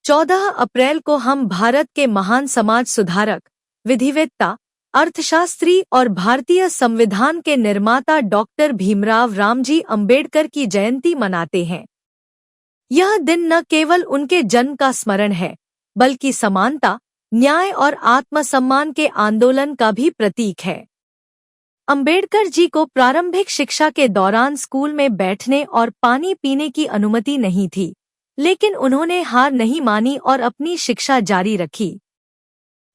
14 अप्रैल को हम भारत के महान समाज सुधारक, विधिवेत्ता, अर्थशास्त्री और भारतीय संविधान के निर्माता डॉक्टर भीमराव रामजी अंबेडकर की जयंती मनाते हैं। यह दिन न केवल उनके जन्म का स्मरण है, बल्कि समानता, न्याय और आत्मसम्मान के आंदोलन का भी प्रतीक है। अंबेडकर जी को प्रारंभिक शिक्षा के दौरान स्कूल में बैठने और पानी पीने की अनुमति नहीं थी, लेकिन उन्होंने हार नहीं मानी और अपनी शिक्षा जारी रखी।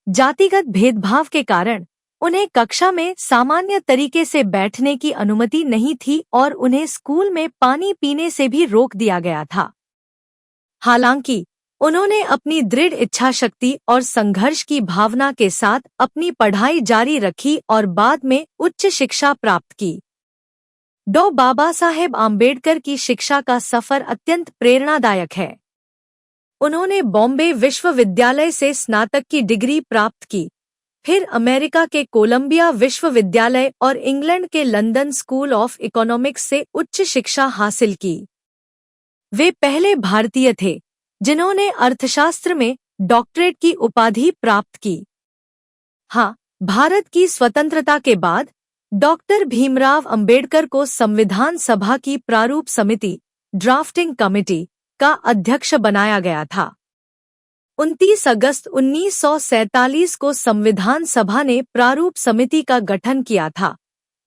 जातिगत भेदभाव के कारण उन्हें कक्षा में सामान्य तरीके से बैठने की अनुमति नहीं थी और उन्हें स्कूल में पानी पीने से भी रोक दिया गया था। हालांकि उन्होंने अपनी दृढ़ इच्छाशक्ति और संघर्ष की भावना के साथ अपनी पढ़ाई जारी रखी और बाद में उच्च शिक्षा प्राप्त की। डॉ. बाबा साहेब आम्बेडकर की शिक्षा का सफर अत्यंत प्रेरणादायक है। उन्होंने बॉम्बे विश्वविद्यालय से स्नातक की डिग्री प्राप्त की, फिर अमेरिका के कोलंबिया विश्वविद्यालय और इंग्लैंड के लंदन स्कूल ऑफ इकोनॉमिक्स से उच्च शिक्षा हासिल की। वे पहले भारतीय थे जिन्होंने अर्थशास्त्र में डॉक्टरेट की उपाधि प्राप्त की। हाँ, भारत की स्वतंत्रता के बाद डॉक्टर भीमराव अंबेडकर को संविधान सभा की प्रारूप समिति, ड्राफ्टिंग कमेटी, का अध्यक्ष बनाया गया था। 29 अगस्त 1947 को संविधान सभा ने प्रारूप समिति का गठन किया था,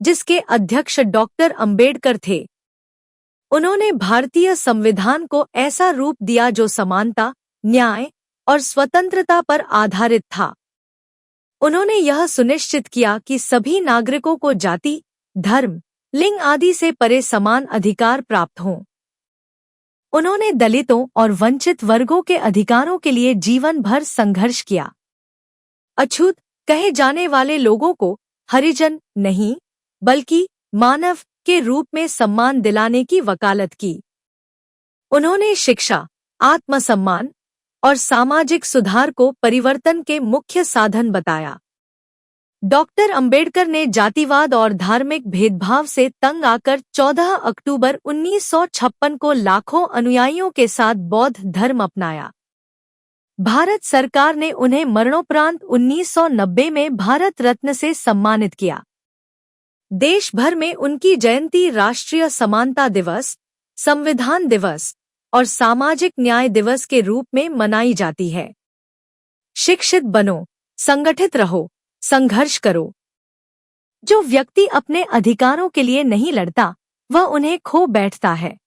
जिसके अध्यक्ष डॉक्टर अंबेडकर थे। उन्होंने भारतीय संविधान को ऐसा रूप दिया जो समानता, न्याय और स्वतंत्रता पर आधारित था। उन्होंने यह सुनिश्चित किया कि सभी नागरिकों को जाति, धर्म, लिंग आदि से परे समान अधिकार प्राप्त हों। उन्होंने दलितों और वंचित वर्गों के अधिकारों के लिए जीवन भर संघर्ष किया। अछूत कहे जाने वाले लोगों को हरिजन नहीं, बल्कि मानव के रूप में सम्मान दिलाने की वकालत की। उन्होंने शिक्षा, आत्मसम्मान और सामाजिक सुधार को परिवर्तन के मुख्य साधन बताया। डॉक्टर अंबेडकर ने जातिवाद और धार्मिक भेदभाव से तंग आकर 14 अक्टूबर 1956 को लाखों अनुयायियों के साथ बौद्ध धर्म अपनाया। भारत सरकार ने उन्हें मरणोपरांत 1990 में भारत रत्न से सम्मानित किया। देश भर में उनकी जयंती राष्ट्रीय समानता दिवस, संविधान दिवस और सामाजिक न्याय दिवस के रूप में मनाई जाती है। शिक्षित बनो, संगठित रहो, संघर्ष करो। जो व्यक्ति अपने अधिकारों के लिए नहीं लड़ता, वह उन्हें खो बैठता है।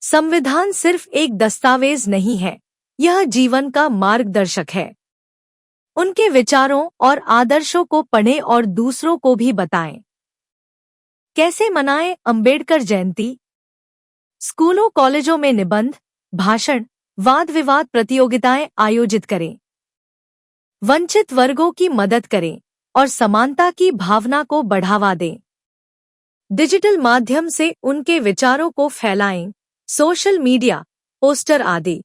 संविधान सिर्फ एक दस्तावेज नहीं है, यह जीवन का मार्गदर्शक है। उनके विचारों और आदर्शों को पढ़ें और दूसरों को भी बताएं। कैसे मनाएं अंबेडकर जयंती? स्कूलों कॉलेजों में निबंध, भाषण, वाद विवाद प्रतियोगिताएं आयोजित करें। वंचित वर्गों की मदद करें और समानता की भावना को बढ़ावा दें। डिजिटल माध्यम से उनके विचारों को फैलाएं, सोशल मीडिया, पोस्टर आदि।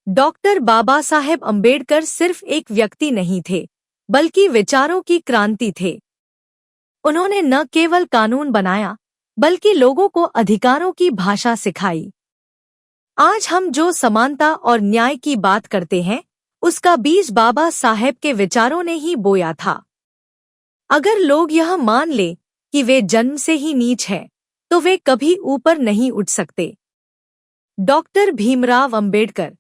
डॉक्टर बाबा साहेब अंबेडकर सिर्फ एक व्यक्ति नहीं थे, बल्कि विचारों की क्रांति थे। उन्होंने न केवल कानून बनाया, बल्कि लोगों को अधिकारों की भाषा सिखाई। आज हम जो समानता और न्याय की बात करते हैं, उसका बीज बाबा साहेब के विचारों ने ही बोया था। अगर लोग यह मान ले कि वे जन्म से ही नीच हैं, तो वे कभी ऊपर नहीं उठ सकते। डॉक्टर भीमराव अंबेडकर